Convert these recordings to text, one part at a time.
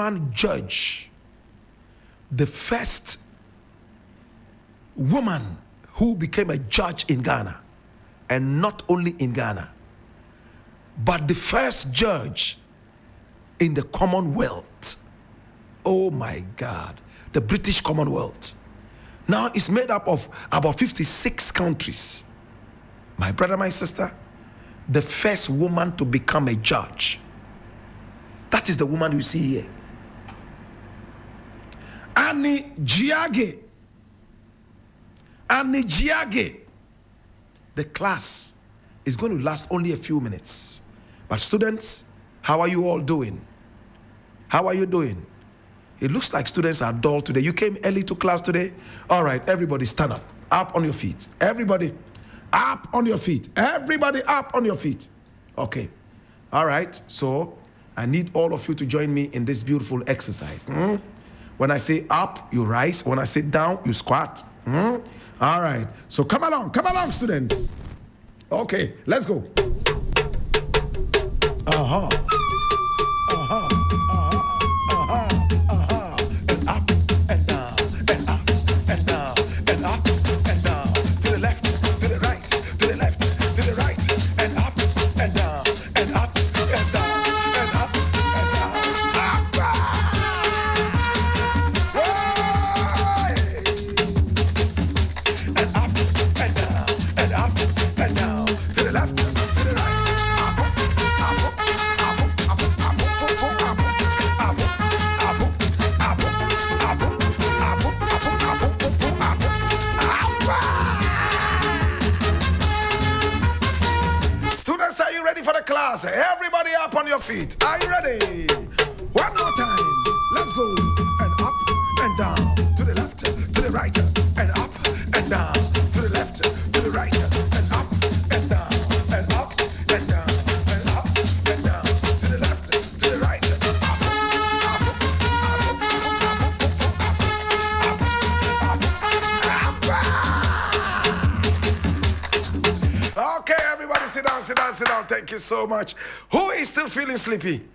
woman judge, the first woman who became a judge in Ghana, and not only in Ghana, but the first judge in the Commonwealth. Oh my God, the British Commonwealth. Now it's made up of about 56 countries. My brother, my sister, the first woman to become a judge. That is the woman you see here. Annie Jiagge. Annie Jiagge. The class is going to last only a few minutes. But students, how are you all doing? How are you doing? It looks like students are dull today. You came early to class today? All right, everybody stand up. Up on your feet. Everybody up on your feet. Everybody up on your feet. Okay. All right. So I need all of you to join me in this beautiful exercise. When I say up, you rise. When I say down, you squat. All right. So come along, students. Okay, let's go. And up and down, and up and down, and up and down. To the left, to the right, to the left, to the right, and up and down, and up and down, and up and down. And up and down, and up and down. To the left, to the right. Students, are you ready for the class? Everybody up on your feet. Are you ready? One more time. Let's go. And up and down. To the left, to the right, and up and down. To the left, to the right, and up and down, and up and down, and up and down. To the left, to the right, Okay, everybody sit down, sit down, sit down. Thank you so much. Who is still feeling sleepy?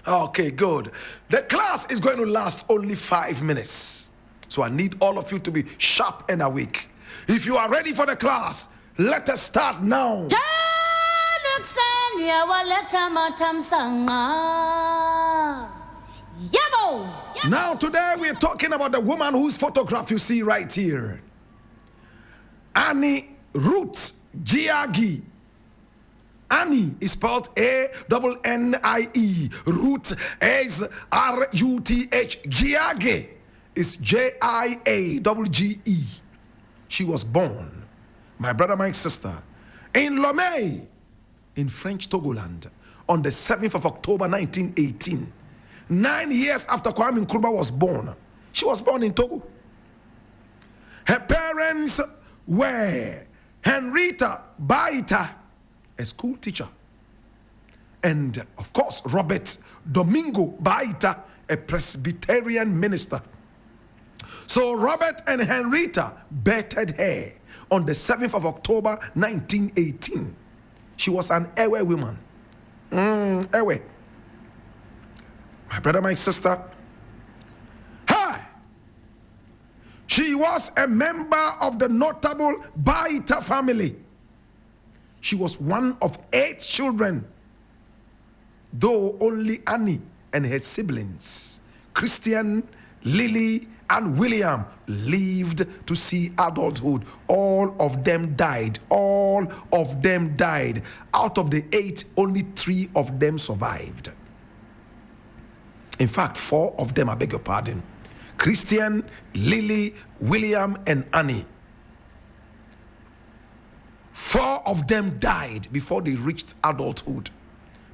Okay, good. The class is going to last only 5 minutes. So I need all of you to be sharp and awake. If you are ready for the class, let us start now. Now today we're talking about the woman whose photograph you see right here. Annie Ruth Jiagge. Annie is spelled A-N-N-I-E. Ruth is R-U-T-H. Jiagge is J-I-A-G-G-E. She was born, my brother, my sister, in Lomé, in French Togoland, on the 7th of October 1918. 9 years after Kwame Nkrumah was born. She was born in Togo. Her parents were Henrietta Baita, a school teacher, and of course Robert Domingo Baita, a Presbyterian minister. So Robert and Henrietta betted her on the 7th of October 1918. She was an Ewe woman. Ewe. My brother, my sister. Hi! She was a member of the notable Baita family. She was one of 8 children, though only Annie and her siblings, Christian, Lily, and William, lived to see adulthood. All of them died. All of them died. Out of the 8, only 3 of them survived. In fact, 4 of them, I beg your pardon. Christian, Lily, William, and Annie. 4 of them died before they reached adulthood.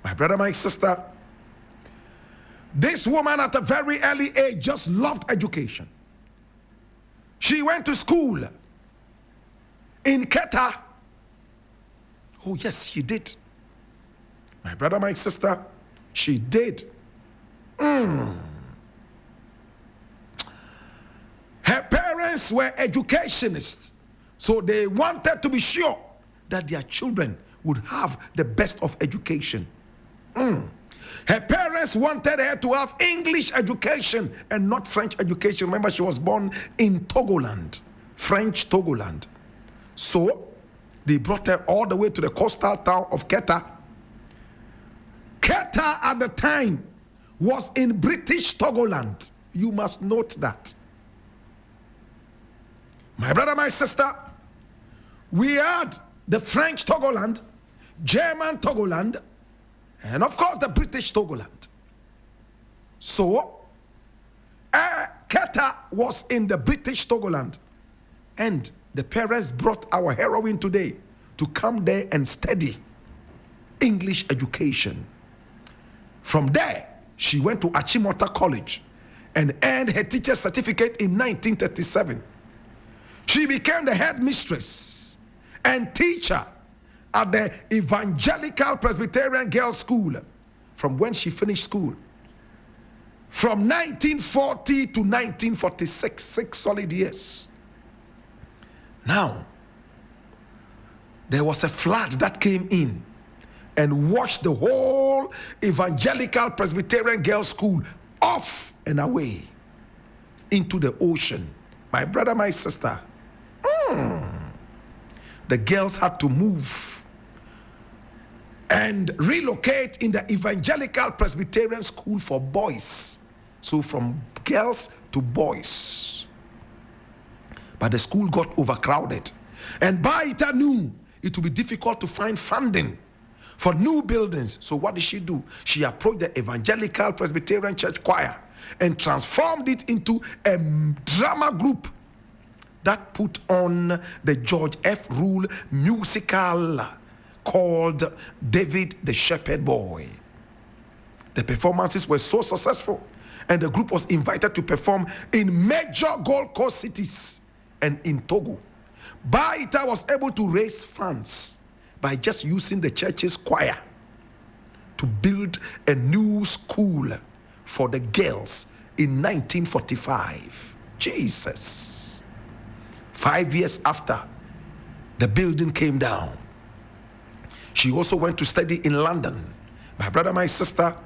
My brother, my sister, this woman at a very early age just loved education. She went to school in Keta. Oh yes, she did. My brother, my sister, she did. Her parents were educationists, so they wanted to be sure that their children would have the best of education. Her parents parents wanted her to have English education and not French education. Remember, she was born in Togoland, French Togoland. So they brought her all the way to the coastal town of Keta. Keta at the time was in British Togoland. You must note that. My brother, my sister, we had the French Togoland, German Togoland, and of course the British Togoland. So, Keta was in the British Togoland, and the parents brought our heroine today to come there and study English education. From there, she went to Achimota College and earned her teacher's certificate in 1937. She became the headmistress and teacher at the Evangelical Presbyterian Girls' School from when she finished school. From 1940 to 1946, 6 solid years. Now, there was a flood that came in and washed the whole Evangelical Presbyterian Girls' School off and away into the ocean. My brother, my sister, the girls had to move and relocate in the Evangelical Presbyterian School for boys. So from girls to boys. But the school got overcrowded. And Baita knew it would be difficult to find funding for new buildings. So what did she do? She approached the Evangelical Presbyterian Church Choir and transformed it into a drama group that put on the George F. Rule musical called David the Shepherd Boy. The performances were so successful, and the group was invited to perform in major Gold Coast cities and in Togo. Baita was able to raise funds by just using the church's choir to build a new school for the girls in 1945. Jesus. 5 years after, the building came down. She also went to study in London. My brother, my sister,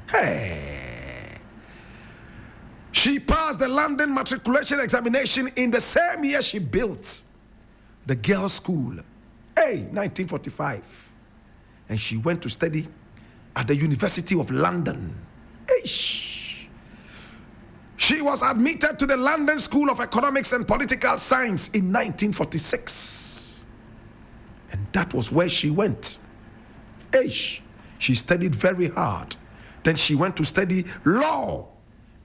hey. She passed the London matriculation examination in the same year she built the girls' school. Hey, 1945. And she went to study at the University of London. Eish. She was admitted to the London School of Economics and Political Science in 1946. And that was where she went. Eish. She studied very hard. Then she went to study law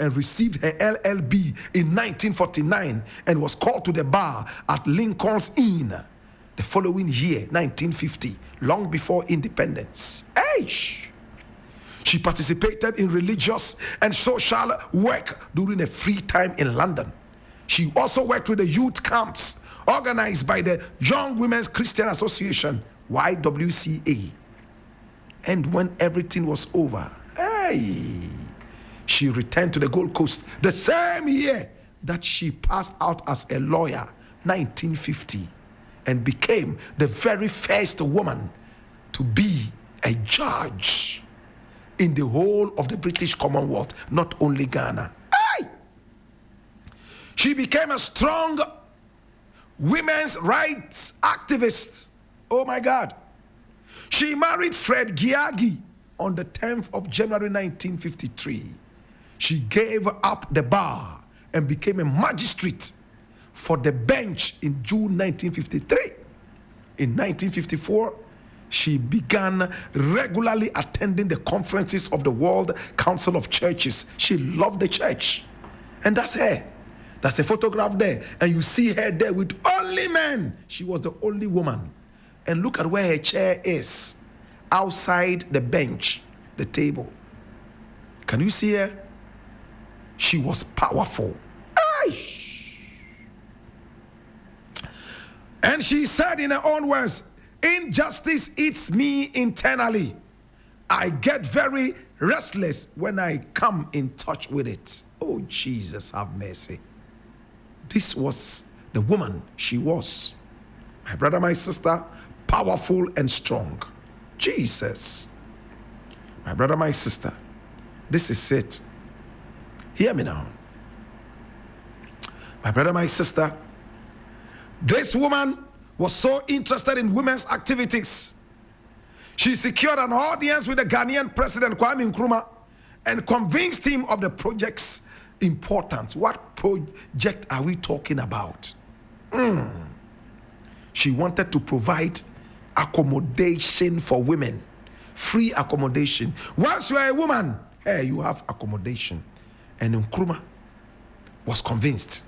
and received her LLB in 1949 and was called to the bar at Lincoln's Inn the following year, 1950, long before independence. Eish. She participated in religious and social work during a free time in London. She also worked with the youth camps organized by the Young Women's Christian Association, YWCA. And when everything was over, hey, she returned to the Gold Coast the same year that she passed out as a lawyer, 1950, and became the very first woman to be a judge in the whole of the British Commonwealth, not only Ghana. Hey! She became a strong women's rights activist. Oh my God. She married Fred Jiagge on the 10th of January 1953. She gave up the bar and became a magistrate for the bench in June 1953. In 1954, she began regularly attending the conferences of the World Council of Churches. She loved the church. And that's her. That's a photograph there. And you see her there with only men. She was the only woman. And look at where her chair is. Outside the bench, the table. Can you see her? She was powerful. Aish. And she said in her own words, "Injustice eats me internally. I get very restless when I come in touch with it." Oh, Jesus, have mercy. This was the woman she was. My brother, my sister, powerful and strong. Jesus. My brother, my sister, This is it. Hear me now. My brother, my sister, this woman was so interested in women's activities. She secured an audience with the Ghanaian president, Kwame Nkrumah, and convinced him of the project's importance. What project are we talking about? She wanted to provide accommodation for women. Free accommodation. Once you are a woman, hey, you have accommodation. And Nkrumah was convinced.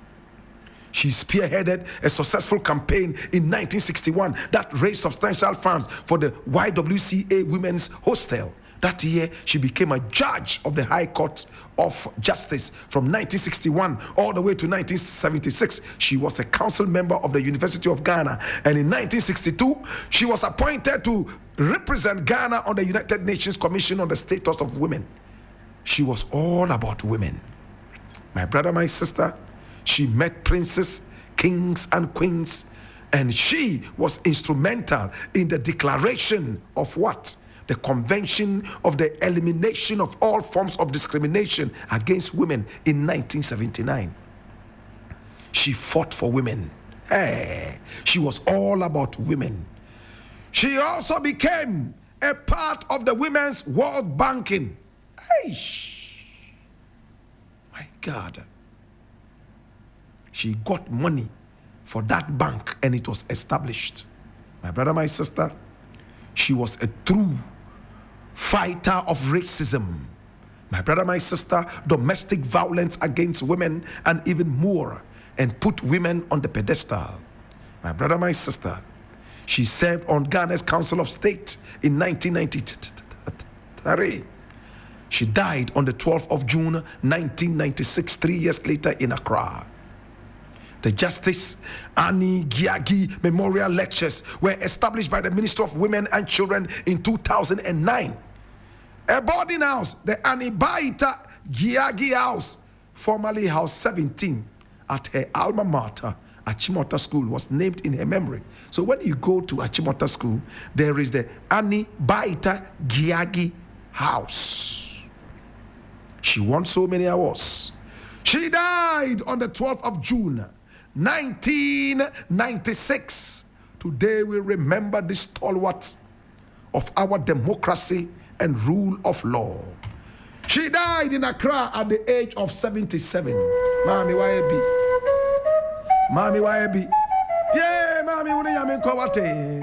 She spearheaded a successful campaign in 1961 that raised substantial funds for the YWCA Women's Hostel. That year, she became a judge of the High Court of Justice. From 1961 all the way to 1976, she was a council member of the University of Ghana. And in 1962, she was appointed to represent Ghana on the United Nations Commission on the Status of Women. She was all about women. My brother, my sister, she met princes, kings, and queens, and she was instrumental in the declaration of what? The Convention of the Elimination of All Forms of Discrimination Against Women in 1979. She fought for women. Hey, she was all about women. She also became a part of the Women's World Banking. Hey, my God. She got money for that bank and it was established. My brother, my sister, she was a true fighter of racism. My brother, my sister, domestic violence against women and even more, and put women on the pedestal. My brother, my sister, she served on Ghana's Council of State in 1993. She died on the 12th of June, 1996, 3 years later in Accra. The Justice Annie Jiagge Memorial Lectures were established by the Ministry of Women and Children in 2009. A boarding house, the Annie Jiagge House, formerly House 17, at her alma mater, Achimota School, was named in her memory. So when you go to Achimota School, there is the Annie Jiagge House. She won so many awards. She died on the 12th of June, 1996. Today we remember the stalwart of our democracy and rule of law. She died in Accra at the age of 77. Mami Waebi. Mami Waebi. Yeah, Mami Wunayami Kowate.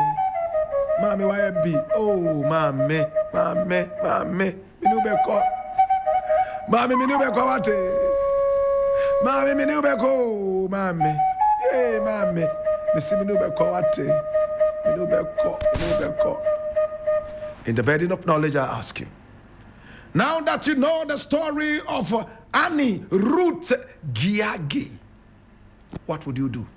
Mami Waebi. Oh, Mami. Minubeko. Mami Minubeko Wate. Mami Minubeko. Mami. Yeah, Mami. Missy Minubeko Wate. Minubeko. In the burden of knowledge, I ask you. Now that you know the story of Annie Jiagge, what would you do?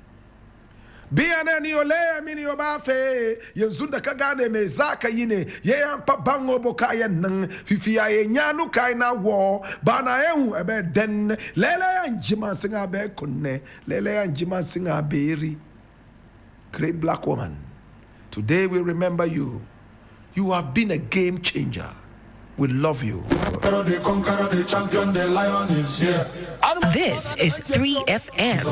Bianani ole mini obafe yenzunda kagane mezaka yine ye ampa bango bokaya nang fifia ye nyanu kaina wo bana ehu ebe den lele anjima singa be kunne lele anjima singa beri. Great black woman, today we remember you. You have been a game changer. We love you. This is 3FM.